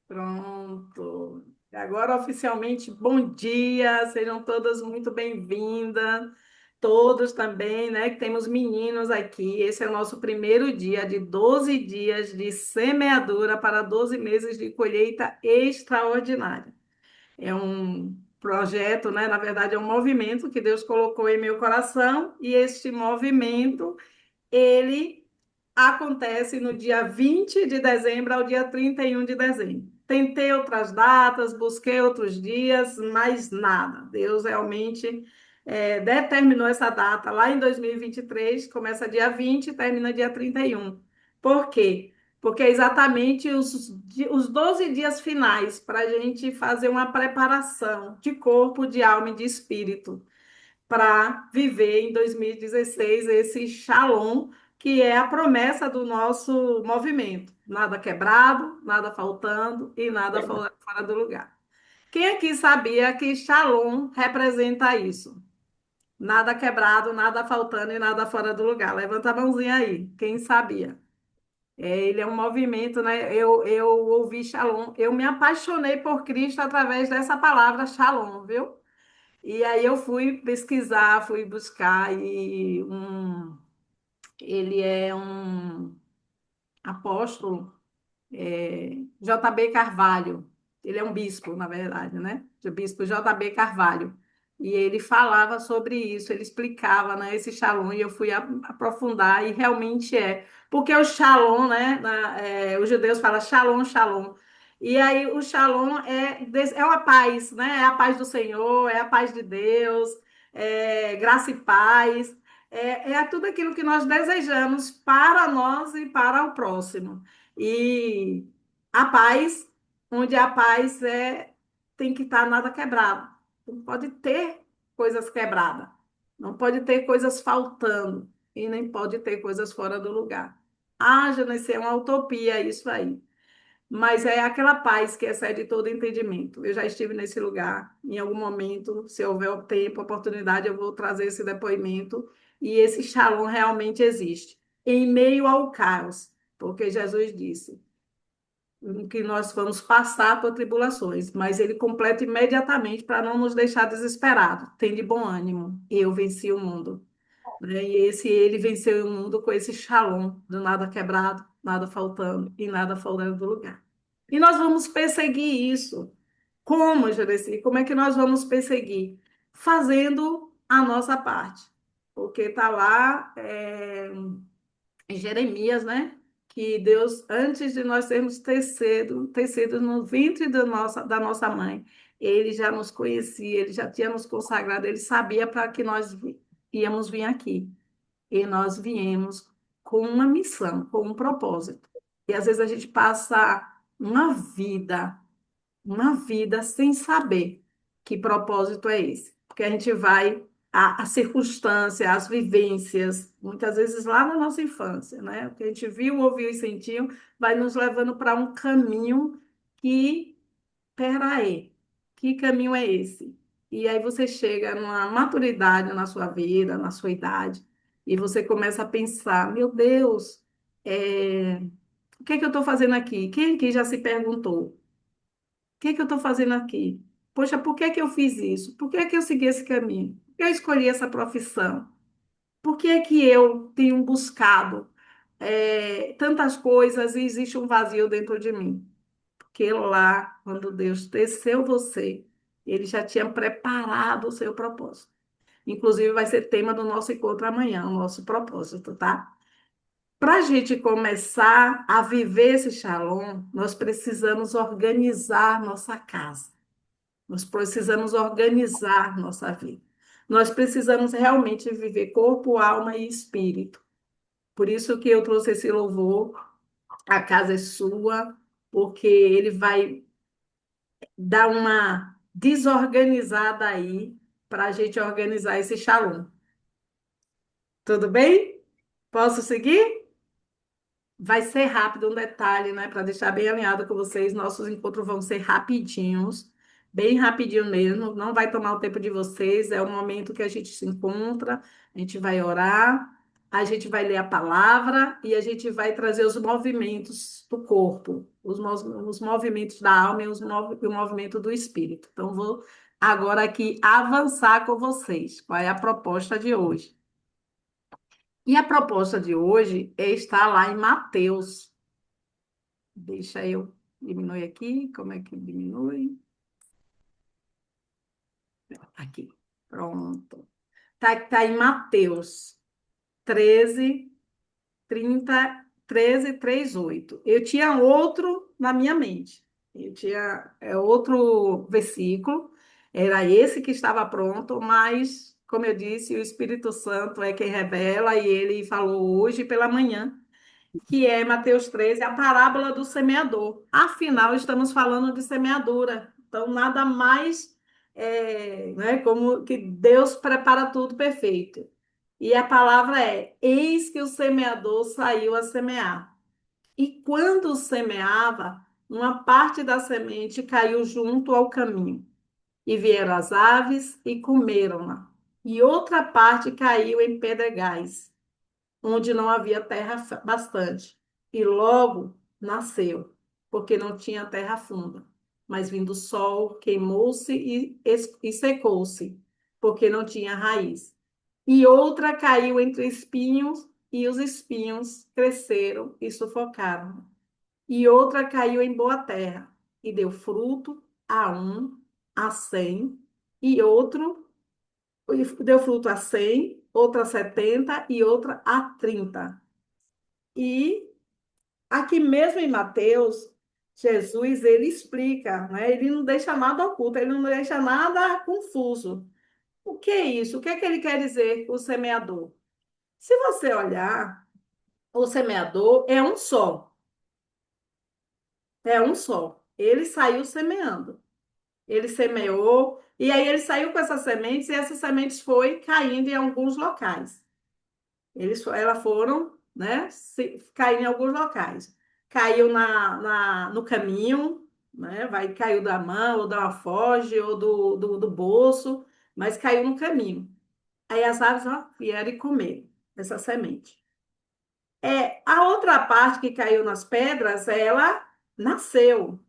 Pronto. Agora, oficialmente, bom dia, sejam todas muito bem-vindas, todos também, né? Que temos meninos aqui. Esse é o nosso primeiro dia de 12 dias de semeadura para 12 meses de colheita extraordinária. É um projeto, né? Na verdade, é um movimento que Deus colocou em meu coração, e este movimento ele acontece no dia 20 de dezembro ao dia 31 de dezembro. Tentei outras datas, busquei outros dias, mas nada. Deus realmente determinou essa data lá em 2023, começa dia 20 e termina dia 31. Por quê? Porque é exatamente os 12 dias finais para a gente fazer uma preparação de corpo, de alma e de espírito para viver em 2016 esse Shalom, que é a promessa do nosso movimento. Nada quebrado, nada faltando e nada fora do lugar. Quem aqui sabia que Shalom representa isso? Nada quebrado, nada faltando e nada fora do lugar. Levanta a mãozinha aí. Quem sabia? Ele é um movimento, né? Eu ouvi Shalom. Eu me apaixonei por Cristo através dessa palavra Shalom, viu? E aí eu fui pesquisar, fui buscar ele é um apóstolo, JB Carvalho. Ele é um bispo, na verdade, né? O bispo JB Carvalho. E ele falava sobre isso, ele explicava, né, esse Shalom, e eu fui aprofundar, e realmente é. Porque o Shalom, né, os judeus falam Shalom, Shalom. E aí o Shalom é uma paz, né? É a paz do Senhor, é a paz de Deus, é graça e paz, é tudo aquilo que nós desejamos para nós e para o próximo. E a paz, onde a paz tem que estar nada quebrado. Não pode ter coisas quebradas. Não pode ter coisas faltando. E nem pode ter coisas fora do lugar. Haja, né, ser uma utopia isso aí. Mas é aquela paz que excede todo entendimento. Eu já estive nesse lugar. Em algum momento, se houver tempo, oportunidade, eu vou trazer esse depoimento. E esse shalom realmente existe. Em meio ao caos. Porque Jesus disse que nós vamos passar por tribulações, mas ele completa imediatamente para não nos deixar desesperados. Tem de bom ânimo, eu venci o mundo. Né? E ele venceu o mundo com esse shalom, do nada quebrado, nada faltando e nada fora do lugar. E nós vamos perseguir isso. Como, Jureci? Como é que nós vamos perseguir? Fazendo a nossa parte. Porque está lá, em Jeremias, né? Que Deus, antes de nós sermos tecido no ventre da nossa mãe, ele já nos conhecia, ele já tinha nos consagrado, ele sabia para que nós íamos vir aqui. E nós viemos com uma missão, com um propósito. E às vezes a gente passa uma vida sem saber que propósito é esse. Porque a gente vai, a circunstância, as vivências, muitas vezes lá na nossa infância, né? O que a gente viu, ouviu e sentiu, vai nos levando para um caminho que, peraí, que caminho é esse? E aí você chega numa maturidade na sua vida, na sua idade, e você começa a pensar, meu Deus, o que é que eu estou fazendo aqui? Quem aqui já se perguntou? O que é que eu estou fazendo aqui? Poxa, por que é que eu fiz isso? Por que é que eu segui esse caminho? Por que eu escolhi essa profissão? Por que é que eu tenho buscado tantas coisas e existe um vazio dentro de mim? Porque lá, quando Deus teceu você, Ele já tinha preparado o seu propósito. Inclusive, vai ser tema do nosso encontro amanhã, o nosso propósito, tá? Para a gente começar a viver esse shalom, nós precisamos organizar nossa casa. Nós precisamos organizar nossa vida. Nós precisamos realmente viver corpo, alma e espírito. Por isso que eu trouxe esse louvor, a casa é sua, porque ele vai dar uma desorganizada aí para a gente organizar esse shalom. Tudo bem? Posso seguir? Vai ser rápido, um detalhe, né? Para deixar bem alinhado com vocês, nossos encontros vão ser rapidinhos, bem rapidinho mesmo. Não vai tomar o tempo de vocês, é o momento que a gente se encontra, a gente vai orar. A gente vai ler a palavra e a gente vai trazer os movimentos do corpo, os movimentos da alma e e o movimento do espírito. Então, vou agora aqui avançar com vocês. Qual é a proposta de hoje? E a proposta de hoje é estar lá em Mateus. Deixa eu diminuir aqui. Como é que diminui? Aqui. Pronto. Tá em Mateus 13, 38. Eu tinha outro na minha mente. Eu tinha outro versículo, era esse que estava pronto, mas, como eu disse, o Espírito Santo é quem revela, e ele falou hoje pela manhã, que é Mateus 13, a parábola do semeador. Afinal, estamos falando de semeadura. Então, nada mais né, como que Deus prepara tudo perfeito. E a palavra é: eis que o semeador saiu a semear. E quando semeava, uma parte da semente caiu junto ao caminho, e vieram as aves e comeram-na. E outra parte caiu em pedregais, onde não havia terra bastante. E logo nasceu, porque não tinha terra funda. Mas vindo o sol, queimou-se e secou-se, porque não tinha raiz. E outra caiu entre espinhos, e os espinhos cresceram e sufocaram. E outra caiu em boa terra, e deu fruto a um, a 100, e outro deu fruto a 100, outra a 70 e outra a 30. E aqui mesmo em Mateus, Jesus, ele explica, né? Ele não deixa nada oculto, ele não deixa nada confuso. O que é isso? O que é que ele quer dizer com o semeador? Se você olhar, o semeador é um só. Ele saiu semeando. Ele semeou, e aí ele saiu com essas sementes, e essas sementes foi caindo em alguns locais. Elas foram, né, cair em alguns locais. Caiu no caminho, né, caiu da mão, ou da alforge, ou do bolso, mas caiu no caminho. Aí as aves, ó, vieram e comeram essa semente. A outra parte que caiu nas pedras, ela nasceu.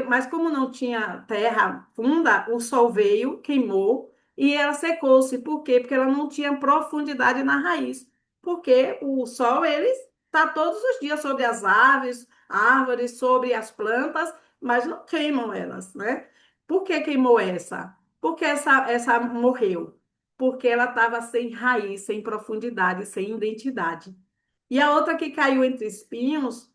Mas como não tinha terra funda, o sol veio, queimou e ela secou-se. Por quê? Porque ela não tinha profundidade na raiz. Porque o sol, ele está todos os dias sobre as aves, árvores, sobre as plantas, mas não queimam elas, né? Por que queimou essa? Porque essa morreu. Porque ela estava sem raiz, sem profundidade, sem identidade. E a outra que caiu entre espinhos,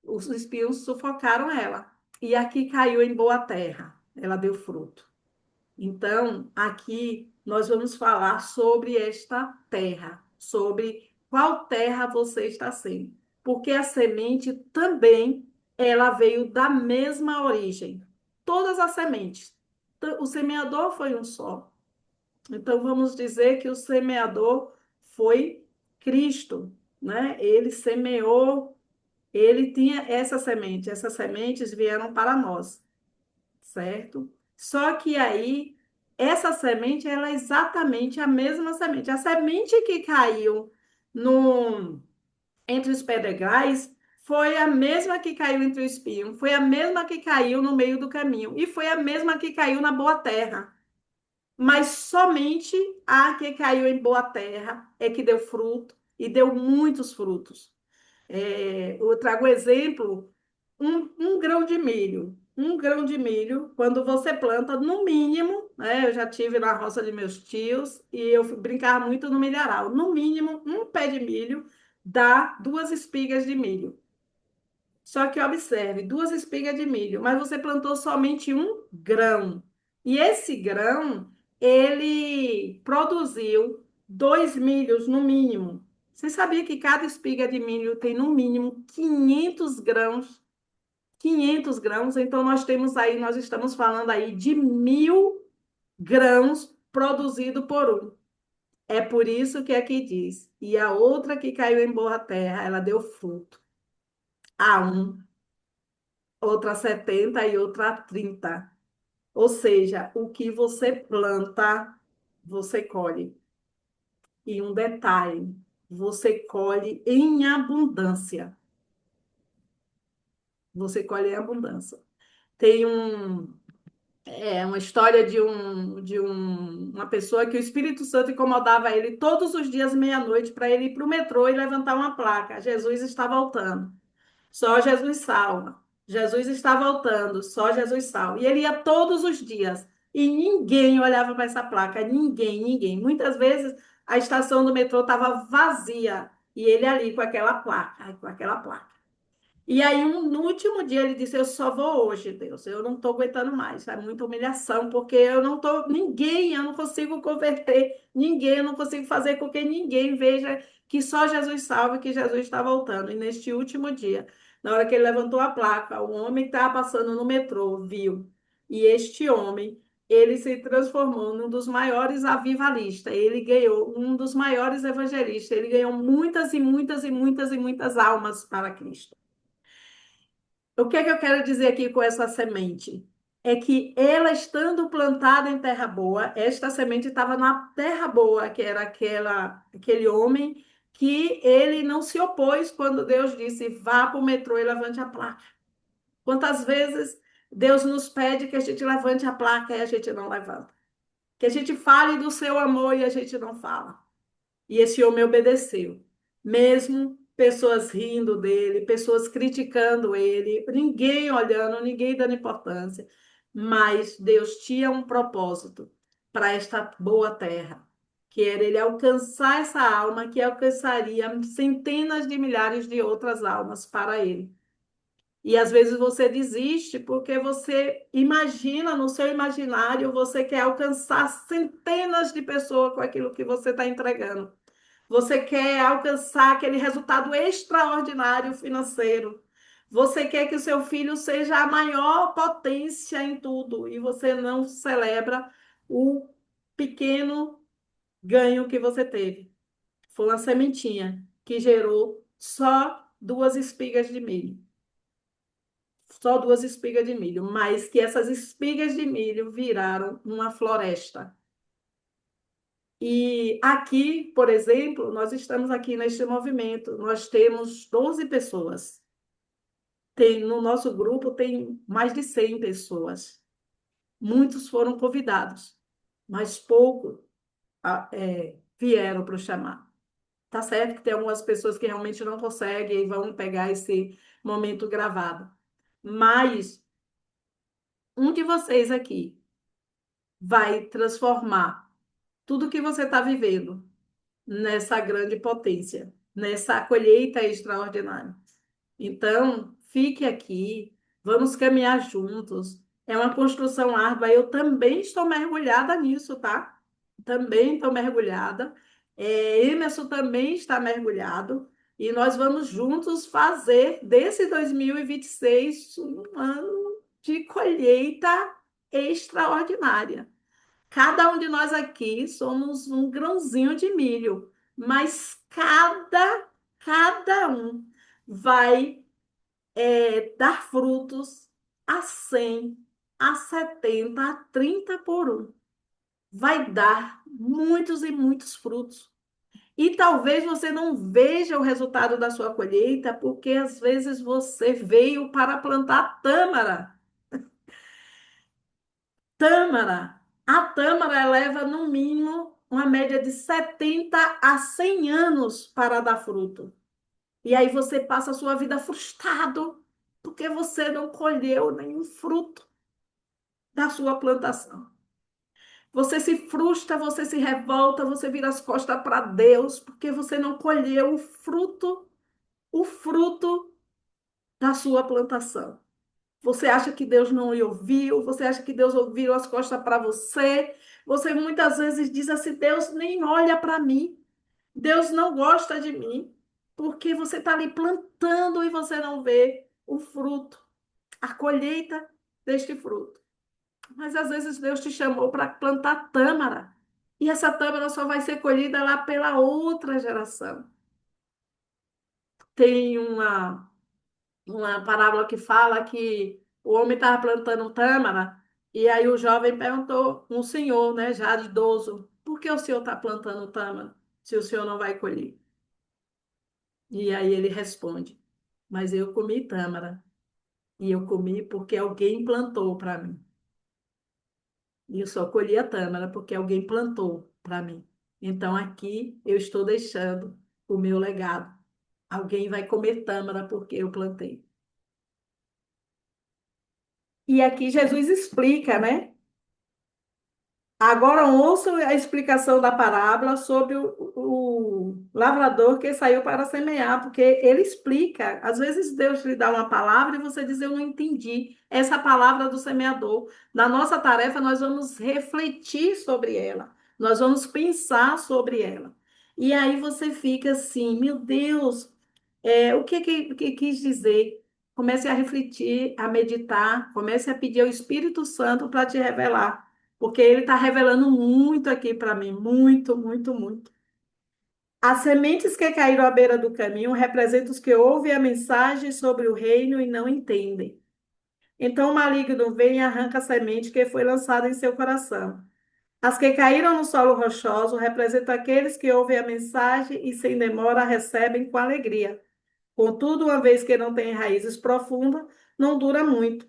os espinhos sufocaram ela. E aqui caiu em boa terra, ela deu fruto. Então, aqui nós vamos falar sobre esta terra, sobre qual terra você está sendo. Porque a semente também, ela veio da mesma origem. Todas as sementes. O semeador foi um só. Então, vamos dizer que o semeador foi Cristo, né? Ele semeou, ele tinha essas sementes vieram para nós, certo? Só que aí, essa semente, ela é exatamente a mesma semente. A semente que caiu no, entre os pedregais foi a mesma que caiu entre o espinho, foi a mesma que caiu no meio do caminho, e foi a mesma que caiu na boa terra. Mas somente a que caiu em boa terra é que deu fruto, e deu muitos frutos. Eu trago exemplo, um grão de milho. Um grão de milho, quando você planta, no mínimo, né? Eu já tive na roça de meus tios e eu brincava muito no milharal. No mínimo, um pé de milho dá 2 espigas de milho. Só que observe, 2 espigas de milho, mas você plantou somente um grão. E esse grão, ele produziu 2 milhos no mínimo. Você sabia que cada espiga de milho tem no mínimo 500 grãos? 500 grãos, então nós estamos falando aí de 1.000 grãos produzido por um. É por isso que aqui diz, e a outra que caiu em boa terra, ela deu fruto. A um, outra a 70 e outra a 30. Ou seja, o que você planta, você colhe. E um detalhe, você colhe em abundância. Você colhe em abundância. Tem uma história uma pessoa que o Espírito Santo incomodava ele todos os dias, meia-noite, para ele ir para o metrô e levantar uma placa. Jesus está voltando. Só Jesus salva. Jesus está voltando. Só Jesus salva. E ele ia todos os dias. E ninguém olhava para essa placa. Ninguém, ninguém. Muitas vezes a estação do metrô estava vazia. E ele ali com aquela placa, com aquela placa. E aí, no último dia, ele disse: Eu só vou hoje, Deus. Eu não estou aguentando mais. É muita humilhação, porque eu não estou. Ninguém, eu não consigo converter ninguém, eu não consigo fazer com que ninguém veja que só Jesus salva, que Jesus está voltando. E neste último dia, na hora que ele levantou a placa, o homem que estava passando no metrô viu. E este homem, ele se transformou num dos maiores avivalistas. Ele ganhou um dos maiores evangelistas. Ele ganhou muitas e muitas e muitas e muitas almas para Cristo. O que é que eu quero dizer aqui com essa semente? É que ela estando plantada em terra boa, esta semente estava na terra boa, que era aquele homem que ele não se opôs quando Deus disse: vá para o metrô e levante a placa. Quantas vezes Deus nos pede que a gente levante a placa e a gente não levanta? Que a gente fale do seu amor e a gente não fala. E esse homem obedeceu. Mesmo pessoas rindo dele, pessoas criticando ele, ninguém olhando, ninguém dando importância. Mas Deus tinha um propósito para esta boa terra, que era ele alcançar essa alma que alcançaria centenas de milhares de outras almas para ele. E às vezes você desiste porque você imagina no seu imaginário, você quer alcançar centenas de pessoas com aquilo que você está entregando. Você quer alcançar aquele resultado extraordinário financeiro. Você quer que o seu filho seja a maior potência em tudo e você não celebra o pequeno ganho que você teve. Foi uma sementinha que gerou só 2 espigas de milho. Só 2 espigas de milho, mas que essas espigas de milho viraram uma floresta. E aqui, por exemplo, nós estamos aqui neste movimento, nós temos 12 pessoas. No nosso grupo tem mais de 100 pessoas. Muitos foram convidados, mas poucos vieram para o chamar. Tá certo que tem algumas pessoas que realmente não conseguem e vão pegar esse momento gravado. Mas um de vocês aqui vai transformar tudo que você está vivendo nessa grande potência, nessa colheita extraordinária. Então, fique aqui, vamos caminhar juntos. É uma construção árdua. Eu também estou mergulhada nisso, tá? Também estou mergulhada. Emerson também está mergulhado. E nós vamos juntos fazer desse 2026 um ano de colheita extraordinária. Cada um de nós aqui somos um grãozinho de milho, mas cada um vai dar frutos a 100, a 70, a 30 por um. Vai dar muitos e muitos frutos. E talvez você não veja o resultado da sua colheita, porque às vezes você veio para plantar tâmara. Tâmara. A tâmara leva, no mínimo, uma média de 70 a 100 anos para dar fruto. E aí você passa a sua vida frustrado, porque você não colheu nenhum fruto da sua plantação. Você se frustra, você se revolta, você vira as costas para Deus, porque você não colheu o fruto da sua plantação. Você acha que Deus não lhe ouviu, você acha que Deus ouviu as costas para você. Você muitas vezes diz assim: Deus nem olha para mim, Deus não gosta de mim, porque você está ali plantando e você não vê o fruto, a colheita deste fruto. Mas às vezes Deus te chamou para plantar tâmara, e essa tâmara só vai ser colhida lá pela outra geração. Tem uma parábola que fala que o homem estava plantando tâmara, e aí o jovem perguntou, um senhor, né, já idoso: por que o senhor está plantando tâmara? se o senhor não vai colher? E aí ele responde: mas eu comi tâmara, e eu comi porque alguém plantou para mim. E eu só colhi a tâmara porque alguém plantou para mim. Então aqui eu estou deixando o meu legado. Alguém vai comer tâmara porque eu plantei. E aqui Jesus explica, né? Agora ouça a explicação da parábola sobre o lavrador que saiu para semear, porque ele explica. Às vezes Deus lhe dá uma palavra e você diz, eu não entendi essa palavra do semeador. Na nossa tarefa, nós vamos refletir sobre ela, nós vamos pensar sobre ela. E aí você fica assim, meu Deus, o que quis dizer? Comece a refletir, a meditar, comece a pedir ao Espírito Santo para te revelar, porque ele está revelando muito aqui para mim, muito, muito, muito. As sementes que caíram à beira do caminho representam os que ouvem a mensagem sobre o reino e não entendem. Então o maligno vem e arranca a semente que foi lançada em seu coração. As que caíram no solo rochoso representam aqueles que ouvem a mensagem e sem demora a recebem com alegria. Contudo, uma vez que não tem raízes profundas, não dura muito.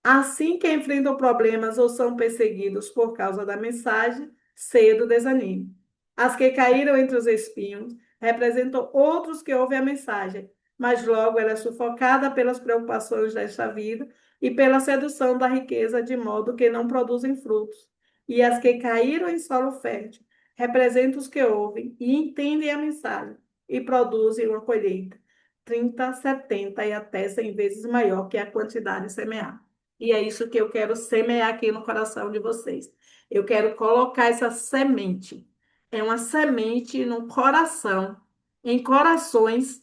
Assim que enfrentam problemas ou são perseguidos por causa da mensagem, cedo desanimam. As que caíram entre os espinhos representam outros que ouvem a mensagem, mas logo ela é sufocada pelas preocupações desta vida e pela sedução da riqueza, de modo que não produzem frutos. E as que caíram em solo fértil representam os que ouvem e entendem a mensagem e produzem uma colheita 30, 70 e até 100 vezes maior que a quantidade semeada. E é isso que eu quero semear aqui no coração de vocês. Eu quero colocar essa semente. É uma semente no coração, em corações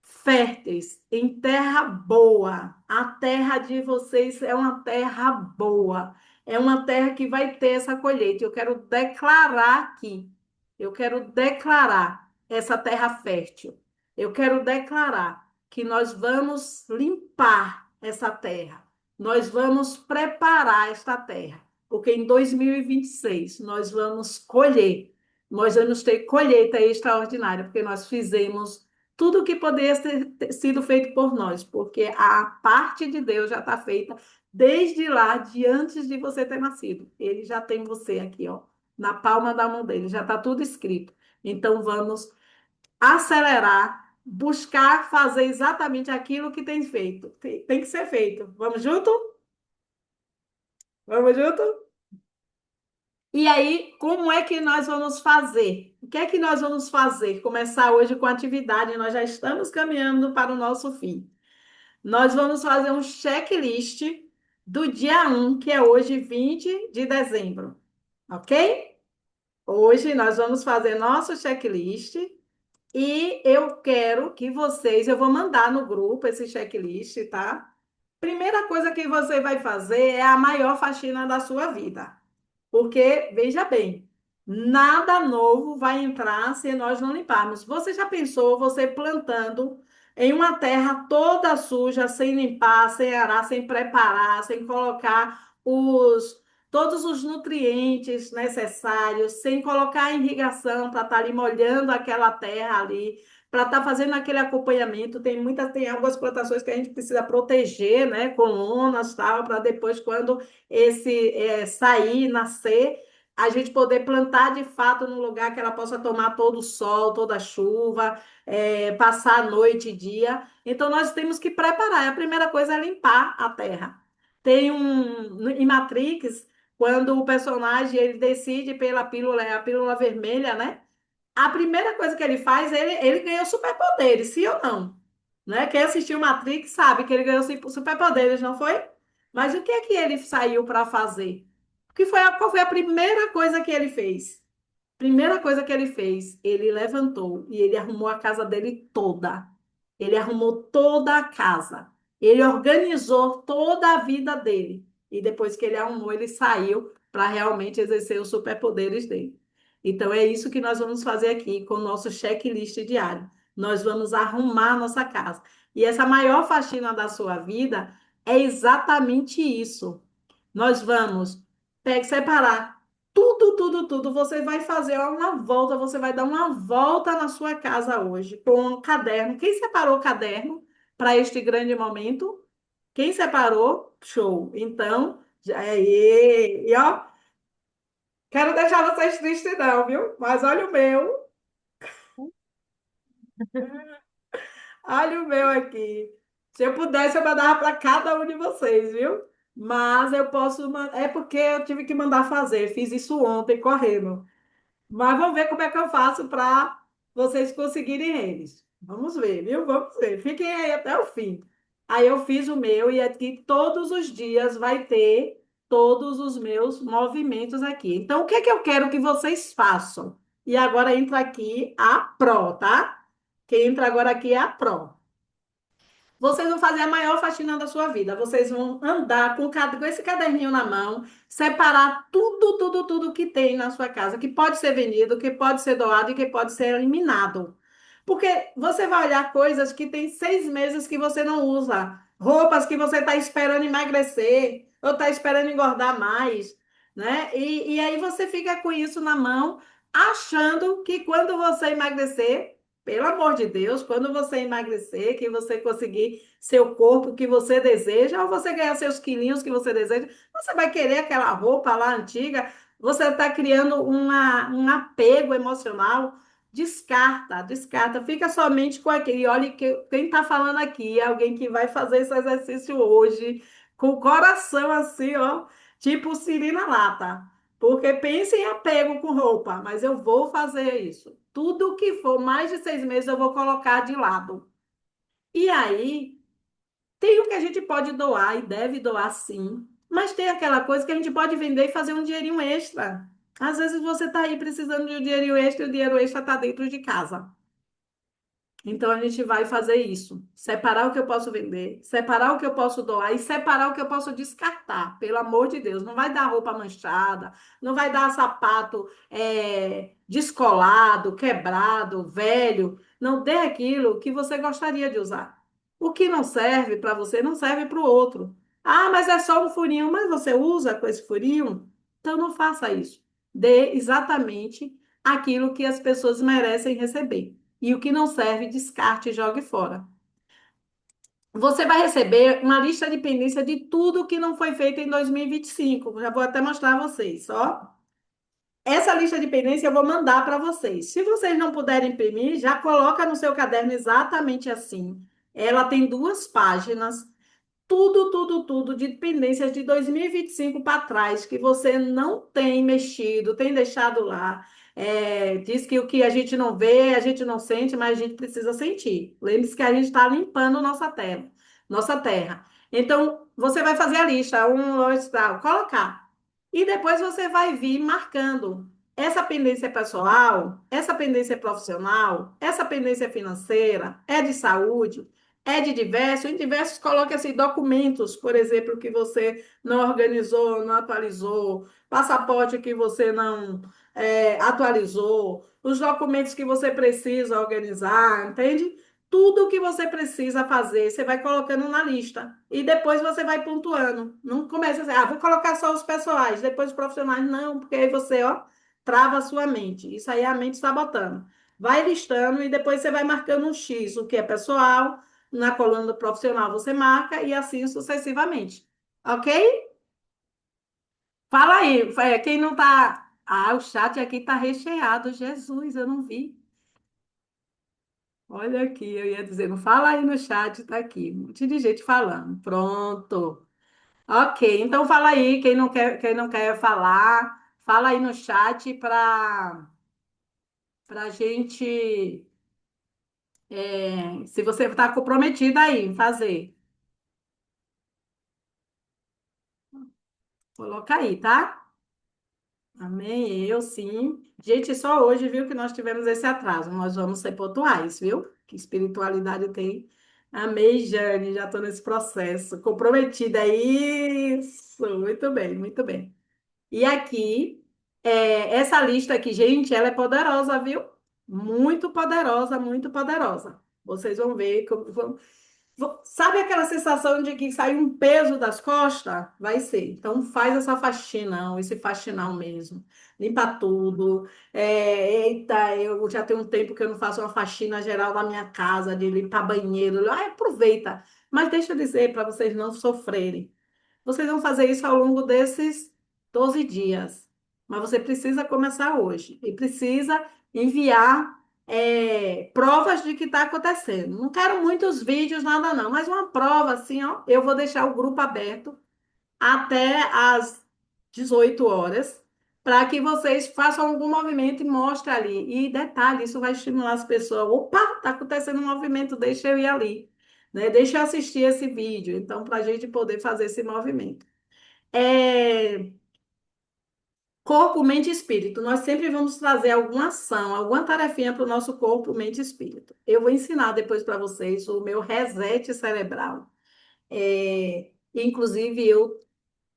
férteis, em terra boa. A terra de vocês é uma terra boa. É uma terra que vai ter essa colheita. Eu quero declarar aqui. Eu quero declarar essa terra fértil. Eu quero declarar que nós vamos limpar essa terra. Nós vamos preparar esta terra, porque em 2026 nós vamos colher. Nós vamos ter colheita extraordinária, porque nós fizemos tudo o que poderia ter sido feito por nós, porque a parte de Deus já está feita desde lá, de antes de você ter nascido. Ele já tem você aqui, ó, na palma da mão dele, já está tudo escrito. Então vamos acelerar, buscar fazer exatamente aquilo que tem feito. Tem que ser feito. Vamos junto? Vamos junto? E aí, como é que nós vamos fazer? O que é que nós vamos fazer? Começar hoje com a atividade, nós já estamos caminhando para o nosso fim. Nós vamos fazer um checklist do dia 1, que é hoje, 20 de dezembro. Ok? Hoje nós vamos fazer nosso checklist e eu quero que vocês, eu vou mandar no grupo esse checklist, tá? Primeira coisa que você vai fazer é a maior faxina da sua vida. Porque, veja bem, nada novo vai entrar se nós não limparmos. Você já pensou você plantando em uma terra toda suja, sem limpar, sem arar, sem preparar, sem colocar todos os nutrientes necessários, sem colocar a irrigação para estar ali molhando aquela terra ali, para estar fazendo aquele acompanhamento. Tem algumas plantações que a gente precisa proteger, né, com lonas, tal, para depois, quando sair, nascer, a gente poder plantar de fato num lugar que ela possa tomar todo o sol, toda a chuva, passar a noite e dia. Então, nós temos que preparar. A primeira coisa é limpar a terra. Tem em Matrix, quando o personagem ele decide pela pílula, a pílula vermelha, né? A primeira coisa que ele faz, ele ganha superpoderes, sim ou não? Né? Quem assistiu Matrix sabe que ele ganhou superpoderes, não foi? Mas o que é que ele saiu para fazer? Qual foi a primeira coisa que ele fez? Primeira coisa que ele fez, ele levantou e ele arrumou a casa dele toda. Ele arrumou toda a casa. Ele organizou toda a vida dele. E depois que ele arrumou, ele saiu para realmente exercer os superpoderes dele. Então é isso que nós vamos fazer aqui com o nosso checklist diário. Nós vamos arrumar a nossa casa. E essa maior faxina da sua vida é exatamente isso. Nós vamos separar. tudo, tudo, tudo. Você vai fazer uma volta, você vai dar uma volta na sua casa hoje com um caderno. Quem separou o caderno para este grande momento? Quem separou? Show. Então, aí, e ó, quero deixar vocês tristes não, viu? Mas olha o meu. Olha o meu aqui. Se eu pudesse, eu mandava para cada um de vocês, viu? Mas eu posso. É porque eu tive que mandar fazer. Fiz isso ontem, correndo. Mas vamos ver como é que eu faço para vocês conseguirem eles. Vamos ver, viu? Vamos ver. Fiquem aí até o fim. Aí eu fiz o meu e aqui todos os dias vai ter todos os meus movimentos aqui. Então, o que é que eu quero que vocês façam? E agora entra aqui a Pro, tá? Quem entra agora aqui é a Pro. Vocês vão fazer a maior faxina da sua vida. Vocês vão andar com esse caderninho na mão, separar tudo, tudo, tudo que tem na sua casa, que pode ser vendido, que pode ser doado e que pode ser eliminado. Porque você vai olhar coisas que tem 6 meses que você não usa, roupas que você está esperando emagrecer, ou está esperando engordar mais, né? E aí você fica com isso na mão, achando que quando você emagrecer, pelo amor de Deus, quando você emagrecer, que você conseguir seu corpo que você deseja, ou você ganhar seus quilinhos que você deseja, você vai querer aquela roupa lá antiga, você está criando um apego emocional. Descarta, descarta, fica somente com aquele. E olha, que, quem está falando aqui é alguém que vai fazer esse exercício hoje, com o coração assim, ó, tipo siri na lata. Porque pense em apego com roupa, mas eu vou fazer isso. Tudo que for mais de 6 meses eu vou colocar de lado. E aí, tem o que a gente pode doar e deve doar sim, mas tem aquela coisa que a gente pode vender e fazer um dinheirinho extra. Às vezes você está aí precisando de um dinheirinho extra e o dinheiro extra está dentro de casa. Então a gente vai fazer isso, separar o que eu posso vender, separar o que eu posso doar e separar o que eu posso descartar, pelo amor de Deus. Não vai dar roupa manchada, não vai dar sapato descolado, quebrado, velho. Não dê aquilo que você gostaria de usar. O que não serve para você não serve para o outro. Ah, mas é só um furinho, mas você usa com esse furinho? Então não faça isso. Dê exatamente aquilo que as pessoas merecem receber. E o que não serve, descarte e jogue fora. Você vai receber uma lista de pendência de tudo que não foi feito em 2025. Já vou até mostrar a vocês, ó. Essa lista de pendência eu vou mandar para vocês. Se vocês não puderem imprimir, já coloca no seu caderno exatamente assim. Ela tem 2 páginas, tudo, tudo, tudo de pendências de 2025 para trás, que você não tem mexido, tem deixado lá. Diz que o que a gente não vê, a gente não sente, mas a gente precisa sentir. Lembre-se que a gente está limpando nossa terra, nossa terra. Então, você vai fazer a lista, um, dois, tal, colocar. E depois você vai vir marcando. Essa pendência é pessoal, essa pendência é profissional, essa pendência é financeira, é de saúde, é de diversos, em diversos coloque assim, documentos, por exemplo, que você não organizou, não atualizou, passaporte que você não atualizou, os documentos que você precisa organizar, entende? Tudo que você precisa fazer, você vai colocando na lista. E depois você vai pontuando. Não começa assim, vou colocar só os pessoais, depois os profissionais. Não, porque aí você, ó, trava a sua mente. Isso aí é a mente sabotando. Vai listando e depois você vai marcando um X, o que é pessoal, na coluna do profissional você marca e assim sucessivamente. Ok? Fala aí, quem não tá. Ah, o chat aqui tá recheado. Jesus, eu não vi. Olha aqui, eu ia dizendo, fala aí no chat, tá aqui. Um monte de gente falando. Pronto. Ok, então fala aí, quem não quer falar, fala aí no chat para gente, se você está comprometida aí em fazer. Coloca aí, tá? Amém, eu sim. Gente, só hoje, viu, que nós tivemos esse atraso. Nós vamos ser pontuais, viu? Que espiritualidade tem. Amém, Jane, já estou nesse processo. Comprometida, isso. Muito bem, muito bem. E aqui, essa lista aqui, gente, ela é poderosa, viu? Muito poderosa, muito poderosa. Vocês vão ver como. Sabe aquela sensação de que saiu um peso das costas? Vai ser. Então faz essa faxinão, esse faxinão mesmo. Limpa tudo. Eita, eu já tenho um tempo que eu não faço uma faxina geral na minha casa, de limpar banheiro. Ai, aproveita. Mas deixa eu dizer para vocês não sofrerem. Vocês vão fazer isso ao longo desses 12 dias. Mas você precisa começar hoje. E precisa enviar provas de que está acontecendo. Não quero muitos vídeos, nada não. Mas uma prova assim, ó. Eu vou deixar o grupo aberto até às 18 horas. Para que vocês façam algum movimento e mostrem ali. E detalhe, isso vai estimular as pessoas. Opa, está acontecendo um movimento, deixa eu ir ali. Né? Deixa eu assistir esse vídeo. Então, para a gente poder fazer esse movimento. É, corpo, mente e espírito. Nós sempre vamos trazer alguma ação, alguma tarefinha para o nosso corpo, mente e espírito. Eu vou ensinar depois para vocês o meu reset cerebral. Inclusive, eu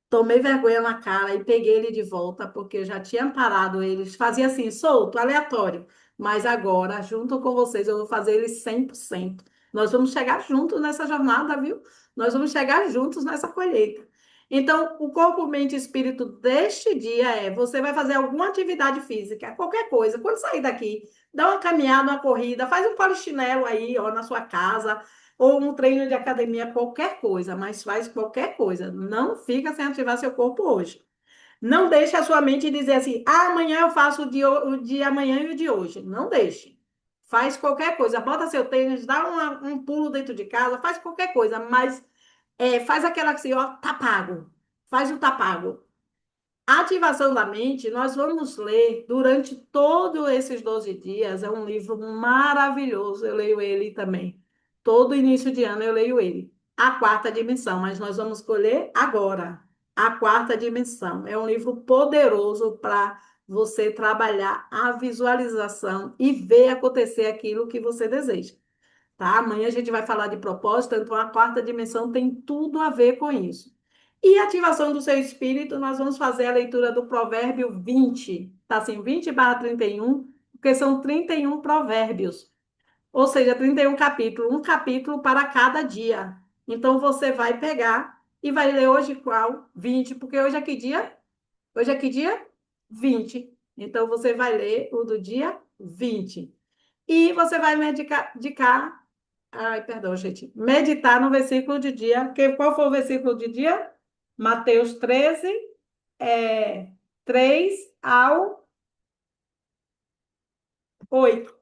tomei vergonha na cara e peguei ele de volta, porque eu já tinha parado eles. Fazia assim, solto, aleatório. Mas agora, junto com vocês, eu vou fazer ele 100%. Nós vamos chegar juntos nessa jornada, viu? Nós vamos chegar juntos nessa colheita. Então, o corpo, mente e espírito deste dia você vai fazer alguma atividade física, qualquer coisa. Quando sair daqui, dá uma caminhada, uma corrida, faz um polichinelo aí, ó, na sua casa, ou um treino de academia, qualquer coisa, mas faz qualquer coisa. Não fica sem ativar seu corpo hoje. Não deixe a sua mente dizer assim, ah, amanhã eu faço o de amanhã e o de hoje. Não deixe. Faz qualquer coisa. Bota seu tênis, dá um pulo dentro de casa, faz qualquer coisa, mas faz aquela assim, ó, tá pago. Faz o tá pago. A ativação da mente, nós vamos ler durante todos esses 12 dias. É um livro maravilhoso, eu leio ele também. Todo início de ano eu leio ele. A quarta dimensão, mas nós vamos escolher agora. A quarta dimensão. É um livro poderoso para você trabalhar a visualização e ver acontecer aquilo que você deseja. Tá? Amanhã a gente vai falar de propósito, então a quarta dimensão tem tudo a ver com isso. E ativação do seu espírito, nós vamos fazer a leitura do provérbio 20, tá assim, 20/31, porque são 31 provérbios, ou seja, 31 capítulos, um capítulo para cada dia. Então você vai pegar e vai ler hoje qual? 20, porque hoje é que dia? Hoje é que dia? 20. Então você vai ler o do dia 20. E você vai medicar. Ai, perdão, gente. Meditar no versículo de dia. Qual foi o versículo de dia? Mateus 13, é, 3 ao 8.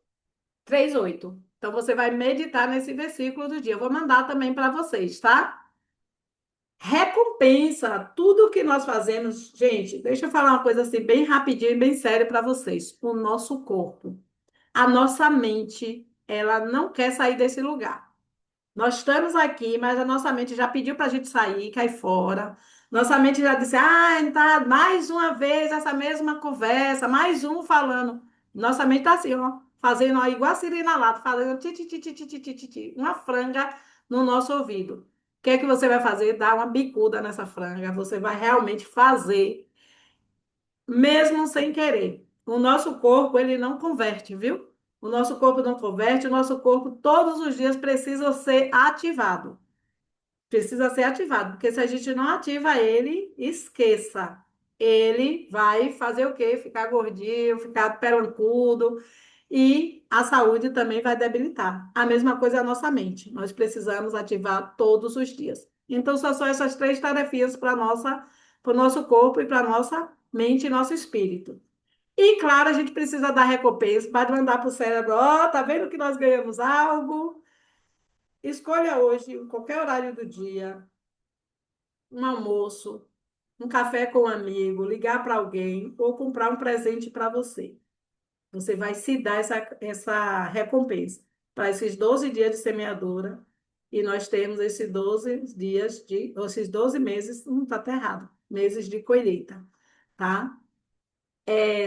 3, 8. Então, você vai meditar nesse versículo do dia. Eu vou mandar também para vocês, tá? Recompensa tudo que nós fazemos. Gente, deixa eu falar uma coisa assim, bem rapidinho e bem sério para vocês. O nosso corpo, a nossa mente, ela não quer sair desse lugar. Nós estamos aqui, mas a nossa mente já pediu para a gente sair, cair fora. Nossa mente já disse, ah, tá, mais uma vez essa mesma conversa, mais um falando. Nossa mente está assim, ó, fazendo ó, igual a Sirina Lato, fazendo ti, ti, ti, ti, ti, ti, ti, ti, ti, uma franga no nosso ouvido. O que é que você vai fazer? Dar uma bicuda nessa franga. Você vai realmente fazer, mesmo sem querer. O nosso corpo, ele não converte, viu? O nosso corpo não converte, o nosso corpo todos os dias precisa ser ativado. Precisa ser ativado, porque se a gente não ativa ele, esqueça. Ele vai fazer o quê? Ficar gordinho, ficar pelancudo e a saúde também vai debilitar. A mesma coisa é a nossa mente. Nós precisamos ativar todos os dias. Então, só são essas três tarefinhas para o nosso corpo e para a nossa mente e nosso espírito. E, claro, a gente precisa dar recompensa para mandar para o cérebro, ó, tá vendo que nós ganhamos algo? Escolha hoje, em qualquer horário do dia, um almoço, um café com um amigo, ligar para alguém ou comprar um presente para você. Você vai se dar essa recompensa para esses 12 dias de semeadura. E nós temos esses 12 dias esses 12 meses, não está até errado, meses de colheita, tá?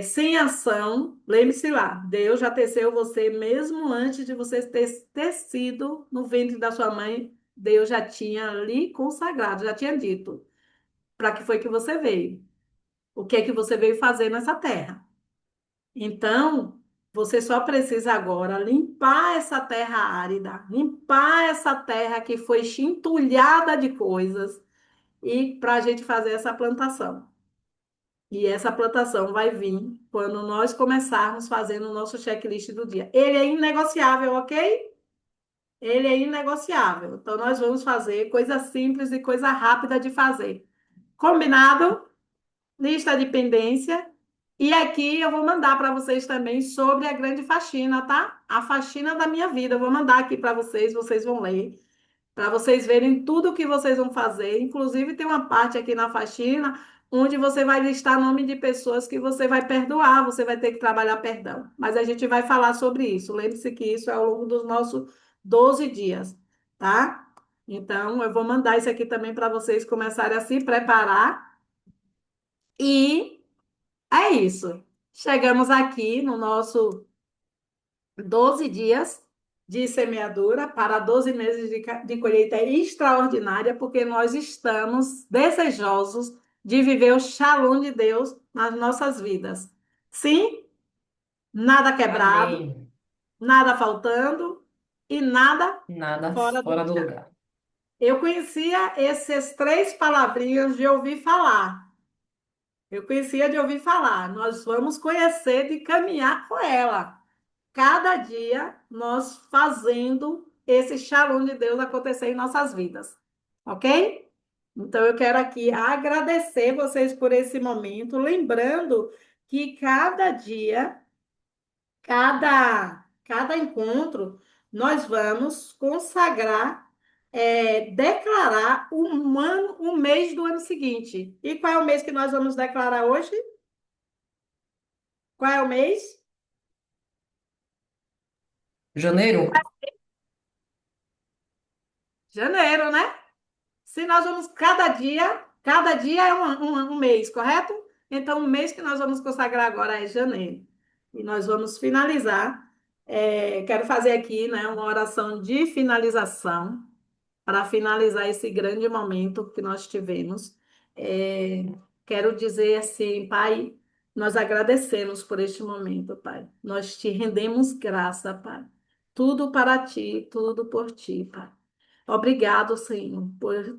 Sem ação, lembre-se lá, Deus já teceu você mesmo antes de você ter tecido no ventre da sua mãe, Deus já tinha lhe consagrado, já tinha dito para que foi que você veio, o que é que você veio fazer nessa terra. Então, Você só precisa agora limpar essa terra árida, limpar essa terra que foi entulhada de coisas e para a gente fazer essa plantação. E essa plantação vai vir quando nós começarmos fazendo o nosso checklist do dia. Ele é inegociável, ok? Ele é inegociável. Então, nós vamos fazer coisa simples e coisa rápida de fazer. Combinado? Lista de pendência. E aqui eu vou mandar para vocês também sobre a grande faxina, tá? A faxina da minha vida. Eu vou mandar aqui para vocês, vocês vão ler para vocês verem tudo o que vocês vão fazer. Inclusive, tem uma parte aqui na faxina onde você vai listar nome de pessoas que você vai perdoar, você vai ter que trabalhar perdão. Mas a gente vai falar sobre isso. Lembre-se que isso é ao longo dos nossos 12 dias, tá? Então, eu vou mandar isso aqui também para vocês começarem a se preparar. E é isso. Chegamos aqui no nosso 12 dias de semeadura para 12 meses de colheita extraordinária, porque nós estamos desejosos de viver o shalom de Deus nas nossas vidas. Sim, nada quebrado, Amém. nada faltando e nada Nada fora do fora do lugar. lugar. Eu conhecia essas três palavrinhas de ouvir falar. Eu conhecia de ouvir falar. Nós vamos conhecer de caminhar com ela. Cada dia nós fazendo esse shalom de Deus acontecer em nossas vidas, ok? Então eu quero aqui agradecer vocês por esse momento, lembrando que cada dia, cada encontro, nós vamos consagrar, declarar o mês do ano seguinte. E qual é o mês que nós vamos declarar hoje? Qual é o mês? Janeiro? Janeiro, né? Se nós vamos cada dia é um mês, correto? Então, o mês que nós vamos consagrar agora é janeiro. E nós vamos finalizar. Quero fazer aqui, né, uma oração de finalização para finalizar esse grande momento que nós tivemos. É, Quero dizer assim, Pai, nós agradecemos por este momento, Pai. Nós te rendemos graça, Pai. Tudo para ti, tudo por ti, Pai. Obrigado, Senhor,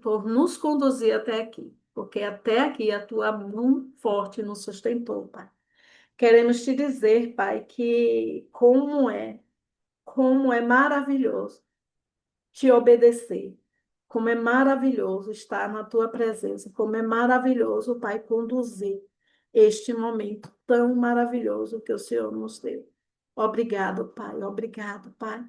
por nos conduzir até aqui, porque até aqui a tua mão forte nos sustentou, Pai. Queremos te dizer, Pai, que como é maravilhoso te obedecer. Como é maravilhoso estar na tua presença, como é maravilhoso, Pai, conduzir este momento tão maravilhoso que o Senhor nos deu. Obrigado, Pai, obrigado, Pai.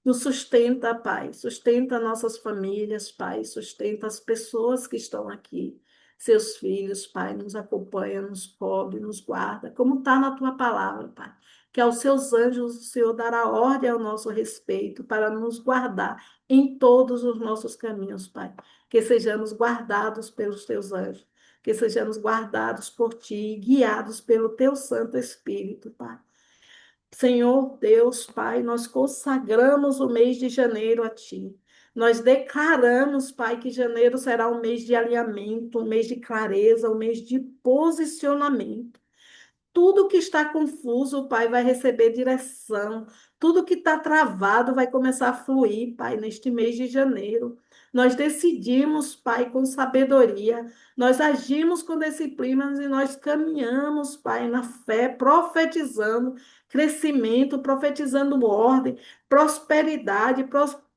Nos sustenta, Pai, sustenta nossas famílias, Pai, sustenta as pessoas que estão aqui, seus filhos, Pai, nos acompanha, nos cobre, nos guarda, como está na tua palavra, Pai. Que aos seus anjos o Senhor dará ordem ao nosso respeito para nos guardar em todos os nossos caminhos, Pai. Que sejamos guardados pelos teus anjos, que sejamos guardados por ti, guiados pelo teu Santo Espírito, Pai. Senhor Deus, Pai, nós consagramos o mês de janeiro a Ti. Nós declaramos, Pai, que janeiro será um mês de alinhamento, um mês de clareza, um mês de posicionamento. Tudo que está confuso, Pai, vai receber direção. Tudo que está travado vai começar a fluir, Pai, neste mês de janeiro. Nós decidimos, Pai, com sabedoria. Nós agimos com disciplinas e nós caminhamos, Pai, na fé, profetizando crescimento, profetizando ordem, prosperidade,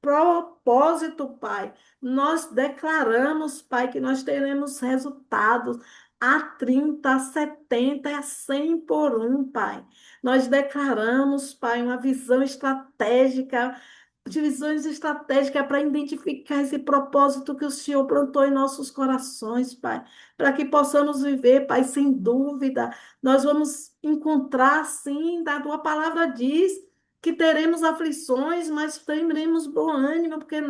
propósito, Pai. Nós declaramos, Pai, que nós teremos resultados a 30, a 70, a 100 por um, Pai. Nós declaramos, Pai, uma visão estratégica, divisões estratégicas para identificar esse propósito que o Senhor plantou em nossos corações, Pai, para que possamos viver, Pai, sem dúvida. Nós vamos encontrar, sim, da tua palavra diz que teremos aflições, mas teremos bom ânimo, porque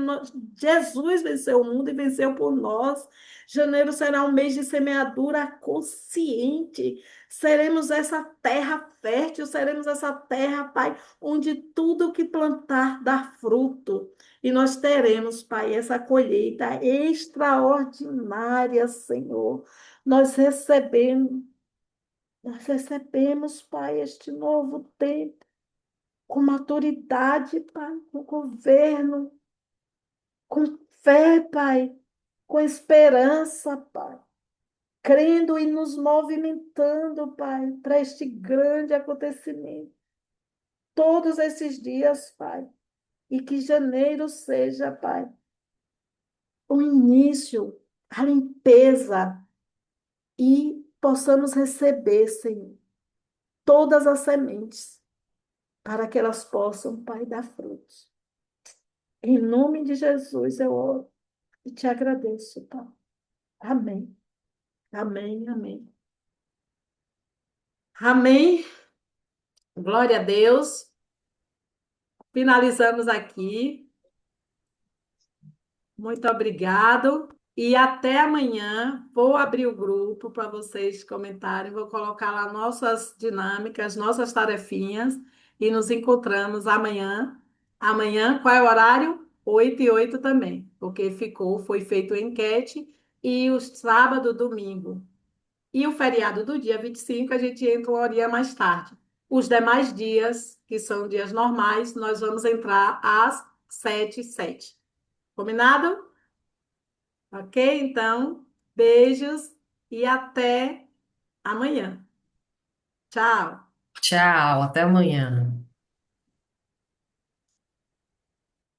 Jesus venceu o mundo e venceu por nós. Janeiro será um mês de semeadura consciente. Seremos essa terra fértil, seremos essa terra, Pai, onde tudo que plantar dá fruto. E nós teremos, Pai, essa colheita extraordinária, Senhor. Nós recebemos, nós recebemos, Pai, este novo tempo. com maturidade, Pai, com governo, com fé, Pai, com esperança, Pai, crendo e nos movimentando, Pai, para este grande acontecimento. Todos esses dias, Pai, e que janeiro seja, Pai, o início, a limpeza e possamos receber, Senhor, todas as sementes para que elas possam, Pai, dar frutos. Em nome de Jesus eu oro e te agradeço, Pai. Amém. Amém, amém. Amém. Glória a Deus. Finalizamos aqui. Muito obrigado. E até amanhã. Vou abrir o grupo para vocês comentarem. Vou colocar lá nossas dinâmicas, nossas tarefinhas. E nos encontramos amanhã. Amanhã, qual é o horário? 8h08 também, porque foi feito enquete. E o sábado, domingo. E o feriado do dia 25 a gente entra uma horinha mais tarde. Os demais dias, que são dias normais, nós vamos entrar às 7h07. Combinado? Ok? Então, beijos e até amanhã. Tchau. Tchau, até amanhã.